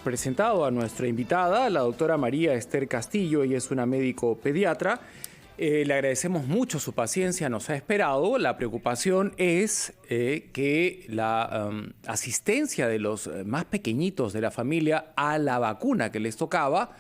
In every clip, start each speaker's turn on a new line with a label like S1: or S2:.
S1: presentado a nuestra invitada, la doctora María Esther Castillo. Ella es una médico pediatra. Le agradecemos mucho su paciencia, nos ha esperado. La preocupación es que la asistencia de los más pequeñitos de la familia a la vacuna que les tocaba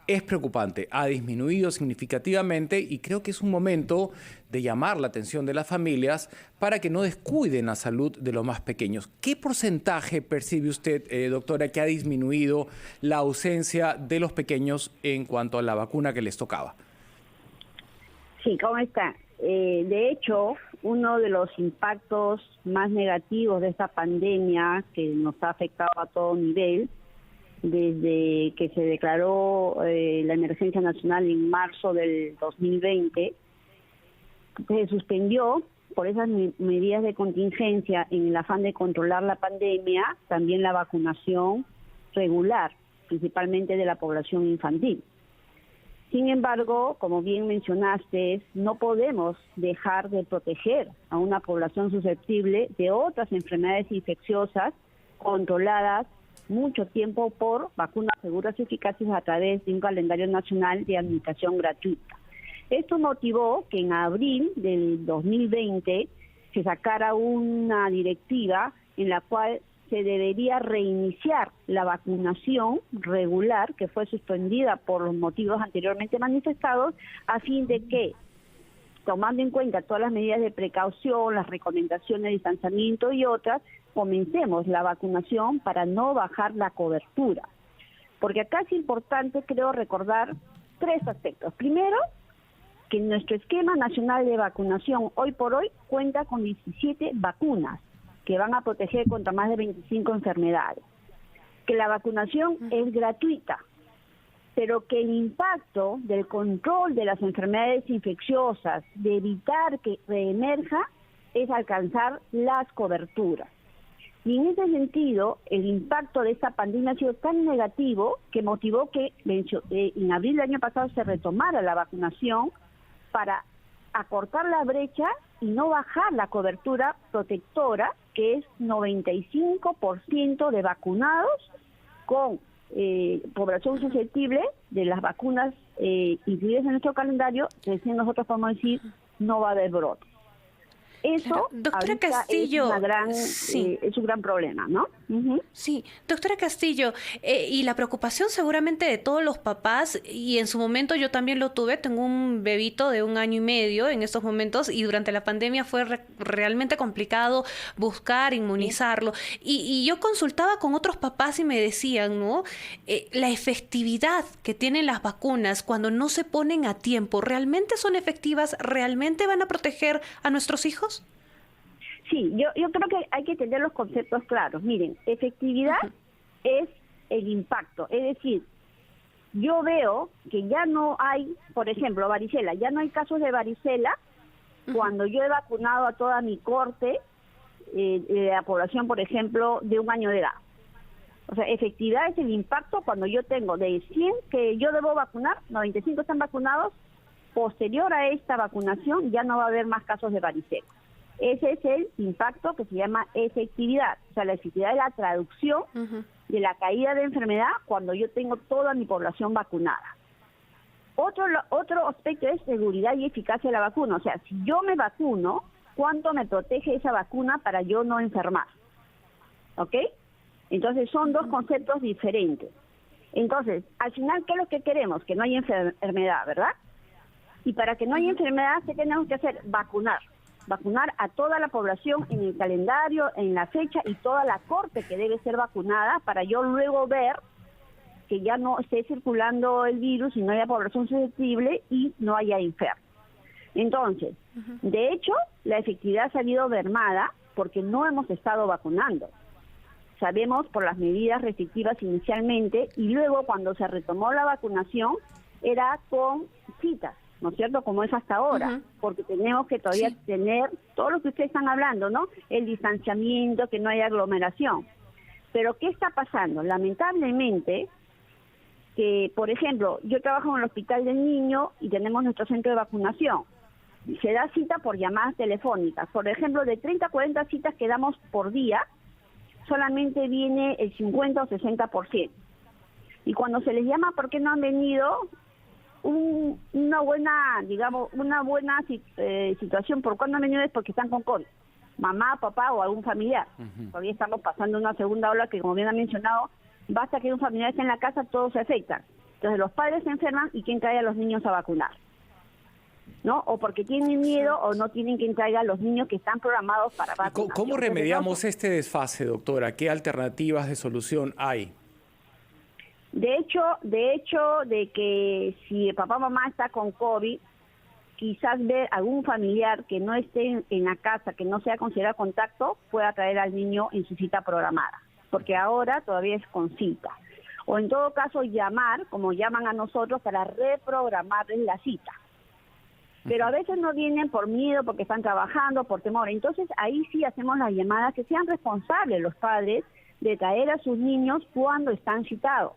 S1: es preocupante, ha disminuido significativamente y creo que es un momento de llamar la atención de las familias para que no descuiden la salud de los más pequeños. ¿Qué porcentaje percibe usted, doctora, que ha disminuido la ausencia de los pequeños en cuanto a la vacuna que les tocaba?
S2: Sí, ¿cómo está? De hecho, uno de los impactos más negativos de esta pandemia que nos ha afectado a todo nivel, desde que se declaró la emergencia nacional en marzo del 2020, se suspendió por esas medidas de contingencia en el afán de controlar la pandemia, también la vacunación regular, principalmente de la población infantil. Sin embargo, como bien mencionaste, no podemos dejar de proteger a una población susceptible de otras enfermedades infecciosas controladas mucho tiempo por vacunas seguras y eficaces a través de un calendario nacional de administración gratuita. Esto motivó que en abril del 2020 se sacara una directiva en la cual se debería reiniciar la vacunación regular que fue suspendida por los motivos anteriormente manifestados, a fin de que, tomando en cuenta todas las medidas de precaución, las recomendaciones de distanciamiento y otras, comencemos la vacunación para no bajar la cobertura. Porque acá es importante, creo, recordar tres aspectos. Primero, que nuestro esquema nacional de vacunación hoy por hoy cuenta con 17 vacunas que van a proteger contra más de 25 enfermedades. Que la vacunación es gratuita, pero que el impacto del control de las enfermedades infecciosas, de evitar que reemerja, es alcanzar las coberturas. Y en ese sentido, el impacto de esta pandemia ha sido tan negativo que motivó que en abril del año pasado se retomara la vacunación para acortar la brecha y no bajar la cobertura protectora, que es 95% de vacunados con población susceptible de las vacunas incluidas en nuestro calendario, recién nosotros podemos decir no va a haber brote. Eso,
S3: doctora Castillo,
S2: es un gran problema, ¿no?
S3: Sí, doctora Castillo, y la preocupación seguramente de todos los papás, y en su momento yo también lo tuve, tengo un bebito de 1 año y medio en estos momentos, y durante la pandemia fue realmente complicado buscar, inmunizarlo, y yo consultaba con otros papás y me decían, ¿no? La efectividad que tienen las vacunas cuando no se ponen a tiempo, ¿realmente son efectivas? ¿Realmente van a proteger a nuestros hijos?
S2: Sí, yo creo que hay que tener los conceptos claros. Miren, efectividad es el impacto. Es decir, yo veo que ya no hay, por ejemplo, varicela, ya no hay casos de varicela cuando yo he vacunado a toda mi corte de la población, por ejemplo, de 1 año de edad. O sea, efectividad es el impacto cuando yo tengo de 100 que yo debo vacunar, 95 están vacunados, posterior a esta vacunación ya no va a haber más casos de varicela. Ese es el impacto que se llama efectividad. O sea, la efectividad es la traducción de la caída de enfermedad cuando yo tengo toda mi población vacunada. Otro aspecto es seguridad y eficacia de la vacuna. O sea, si yo me vacuno, ¿cuánto me protege esa vacuna para yo no enfermar? ¿Ok? Entonces, son dos conceptos diferentes. Entonces, al final, ¿qué es lo que queremos? Que no haya enfermedad, ¿verdad? Y para que no haya enfermedad, ¿qué tenemos que hacer? Vacunar a toda la población en el calendario, en la fecha y toda la corte que debe ser vacunada para yo luego ver que ya no esté circulando el virus y no haya población susceptible y no haya enfermos. Entonces, de hecho, la efectividad ha salido mermada porque no hemos estado vacunando. Sabemos por las medidas restrictivas inicialmente y luego cuando se retomó la vacunación era con citas, ¿no es cierto?, como es hasta ahora, porque tenemos que todavía tener todo lo que ustedes están hablando, ¿no?, el distanciamiento, que no haya aglomeración. Pero ¿qué está pasando? Lamentablemente, que, por ejemplo, yo trabajo en el Hospital del Niño y tenemos nuestro centro de vacunación. Se da cita por llamadas telefónicas. Por ejemplo, de 30 a 40 citas que damos por día, solamente viene el 50 o 60%. Y cuando se les llama por qué no han venido, una buena situación por cuándo han venido es porque están con COVID. Mamá, papá o algún familiar. Todavía estamos pasando una segunda ola que, como bien ha mencionado, basta que un familiar esté en la casa, todos se afectan. Entonces los padres se enferman y ¿quién trae a los niños a vacunar? ¿No? O porque tienen miedo o no tienen quien traiga a los niños que están programados para vacunar.
S1: ¿Cómo remediamos este desfase, doctora? ¿Qué alternativas de solución hay?
S2: De hecho, de que si el papá o mamá está con COVID, quizás ver algún familiar que no esté en la casa, que no sea considerado contacto, pueda traer al niño en su cita programada, porque ahora todavía es con cita. O en todo caso llamar, como llaman a nosotros, para reprogramarles la cita. Pero a veces no vienen por miedo, porque están trabajando, por temor. Entonces ahí sí hacemos las llamadas, que sean responsables los padres de traer a sus niños cuando están citados,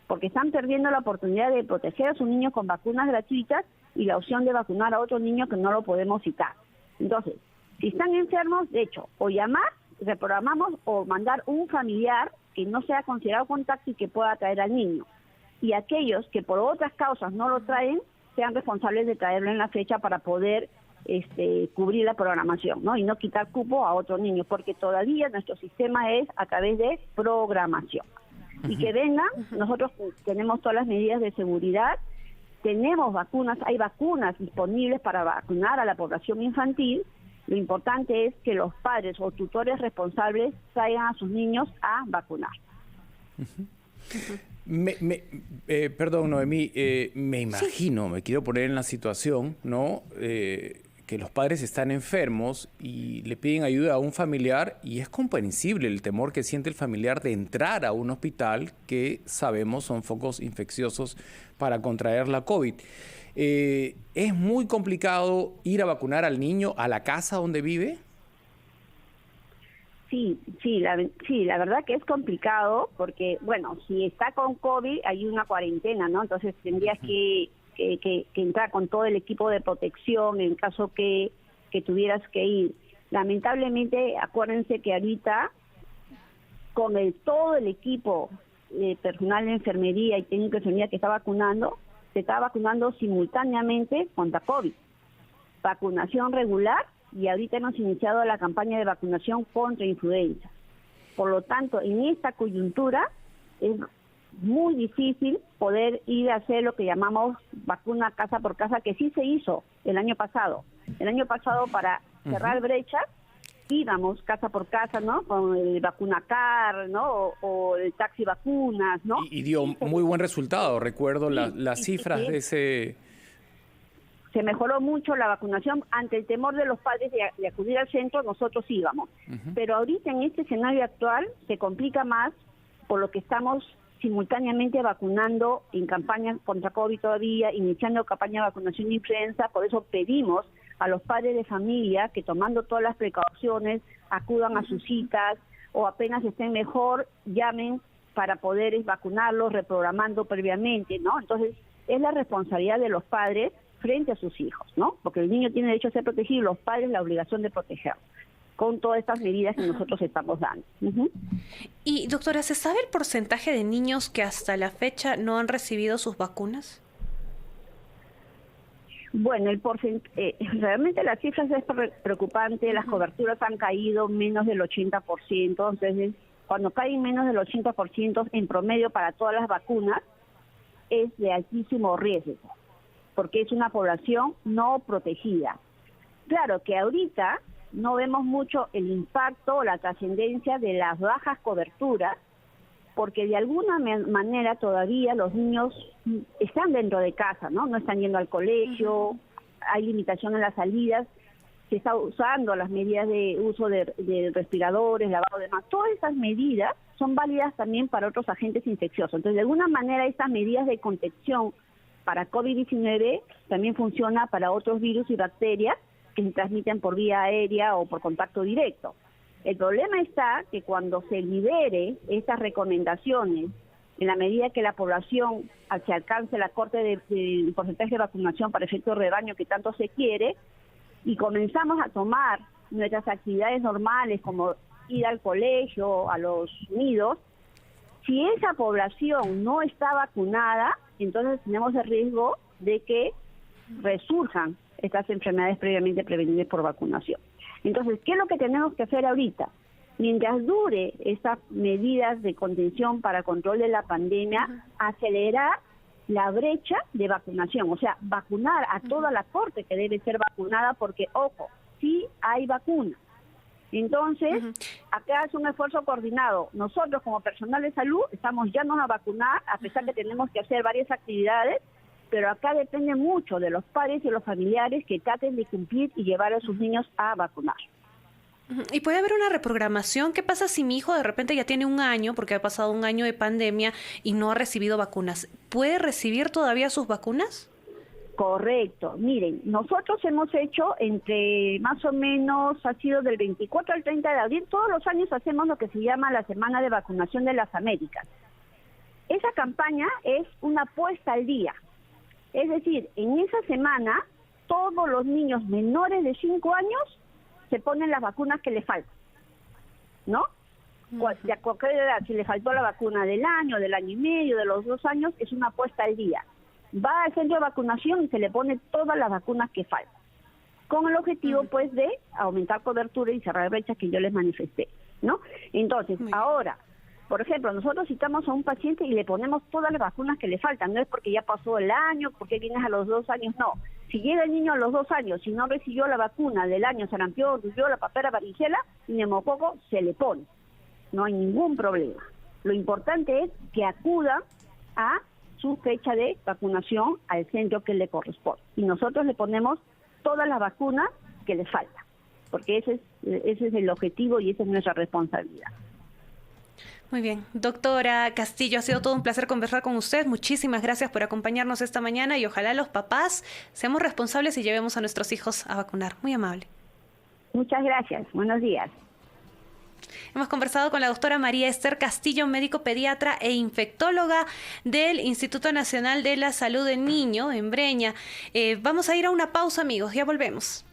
S2: porque están perdiendo la oportunidad de proteger a sus niños con vacunas gratuitas y la opción de vacunar a otro niño que no lo podemos citar. Entonces, si están enfermos, de hecho, o llamar, reprogramamos, o mandar un familiar que no sea considerado contacto y que pueda traer al niño. Y aquellos que por otras causas no lo traen, sean responsables de traerlo en la fecha para poder cubrir la programación, ¿no? Y no quitar cupo a otro niño, porque todavía nuestro sistema es a través de programación. Y que vengan, nosotros tenemos todas las medidas de seguridad, tenemos vacunas, hay vacunas disponibles para vacunar a la población infantil. Lo importante es que los padres o tutores responsables traigan a sus niños a vacunar.
S1: Perdón, Noemí, me imagino, me quiero poner en la situación, ¿no? Que los padres están enfermos y le piden ayuda a un familiar, y es comprensible el temor que siente el familiar de entrar a un hospital que sabemos son focos infecciosos para contraer la COVID. ¿Es muy complicado ir a vacunar al niño a la casa donde vive?
S2: Sí, la verdad que es complicado porque, bueno, si está con COVID hay una cuarentena, ¿no? Entonces tendrías que entrar con todo el equipo de protección en caso que tuvieras que ir. Lamentablemente, acuérdense que ahorita con todo el equipo personal de enfermería y técnico de enfermería que está vacunando, se está vacunando simultáneamente contra COVID. Vacunación regular, y ahorita hemos iniciado la campaña de vacunación contra influenza. Por lo tanto, en esta coyuntura es muy difícil poder ir a hacer lo que llamamos vacuna casa por casa, que sí se hizo el año pasado. El año pasado, para cerrar brechas, íbamos casa por casa, ¿no? Con el vacunacar, ¿no? O el taxi vacunas, ¿no?
S1: Y dio muy buen resultado. Recuerdo las cifras de ese...
S2: Se mejoró mucho la vacunación. Ante el temor de los padres de acudir al centro, nosotros íbamos. Pero ahorita, en este escenario actual, se complica más, por lo que estamos simultáneamente vacunando en campañas contra COVID todavía, iniciando campaña de vacunación de influenza. Por eso pedimos a los padres de familia que, tomando todas las precauciones, acudan a sus citas, o apenas estén mejor, llamen para poder vacunarlos, reprogramando previamente, ¿no? Entonces, es la responsabilidad de los padres frente a sus hijos, ¿no? Porque el niño tiene derecho a ser protegido y los padres la obligación de protegerlo, con todas estas medidas que nosotros estamos dando.
S3: Y, doctora, ¿se sabe el porcentaje de niños que hasta la fecha no han recibido sus vacunas?
S2: Bueno, realmente las cifras es preocupante, las coberturas han caído menos del 80%, entonces cuando caen menos del 80% en promedio para todas las vacunas, es de altísimo riesgo, porque es una población no protegida. Claro que ahorita no vemos mucho el impacto o la trascendencia de las bajas coberturas, porque de alguna manera todavía los niños están dentro de casa, ¿no? No están yendo al colegio, hay limitación en las salidas, se está usando las medidas de uso de respiradores, lavado de manos. Todas esas medidas son válidas también para otros agentes infecciosos. Entonces, de alguna manera, estas medidas de contención para COVID-19 también funciona para otros virus y bacterias que se transmiten por vía aérea o por contacto directo. El problema está que cuando se libere estas recomendaciones, en la medida que la población se alcance la corte de porcentaje de vacunación para efecto rebaño que tanto se quiere, y comenzamos a tomar nuestras actividades normales como ir al colegio, a los nidos, Si esa población no está vacunada, entonces tenemos el riesgo de que resurjan estas enfermedades previamente prevenibles por vacunación. Entonces, ¿qué es lo que tenemos que hacer ahorita? Mientras dure estas medidas de contención para control de la pandemia, acelerar la brecha de vacunación, o sea, vacunar a toda la corte que debe ser vacunada, porque, ojo, sí hay vacuna. Entonces, acá es un esfuerzo coordinado. Nosotros como personal de salud estamos yéndonos a vacunar, a pesar que tenemos que hacer varias actividades, pero acá depende mucho de los padres y los familiares que traten de cumplir y llevar a sus niños a vacunar.
S3: ¿Y puede haber una reprogramación? ¿Qué pasa si mi hijo de repente ya tiene un año, porque ha pasado un año de pandemia y no ha recibido vacunas? ¿Puede recibir todavía sus vacunas?
S2: Correcto. Miren, nosotros hemos hecho entre más o menos, ha sido del 24 al 30 de abril, todos los años hacemos lo que se llama la Semana de Vacunación de las Américas. Esa campaña es una puesta al día. Es decir, en esa semana todos los niños menores de 5 años se ponen las vacunas que le faltan, ¿no? De cualquier edad, si le faltó la vacuna del año y medio, de los 2 años, es una puesta al día. Va al centro de vacunación y se le pone todas las vacunas que faltan, con el objetivo, pues, de aumentar cobertura y cerrar brechas que yo les manifesté, ¿no? Entonces, ahora, por ejemplo, nosotros citamos a un paciente y le ponemos todas las vacunas que le faltan. No es porque ya pasó el año, porque vienes a los 2 años, no. Si llega el niño a los 2 años y no recibió la vacuna del año sarampión, rubiola, papera, varicela, neumococo, se le pone. No hay ningún problema. Lo importante es que acuda a su fecha de vacunación al centro que le corresponde. Y nosotros le ponemos todas las vacunas que le faltan, porque ese es el objetivo y esa es nuestra responsabilidad.
S3: Muy bien. Doctora Castillo, ha sido todo un placer conversar con usted. Muchísimas gracias por acompañarnos esta mañana y ojalá los papás seamos responsables y llevemos a nuestros hijos a vacunar. Muy amable.
S2: Muchas gracias. Buenos días.
S3: Hemos conversado con la doctora María Esther Castillo, médico pediatra e infectóloga del Instituto Nacional de la Salud del Niño en Breña. Vamos a ir a una pausa, amigos. Ya volvemos.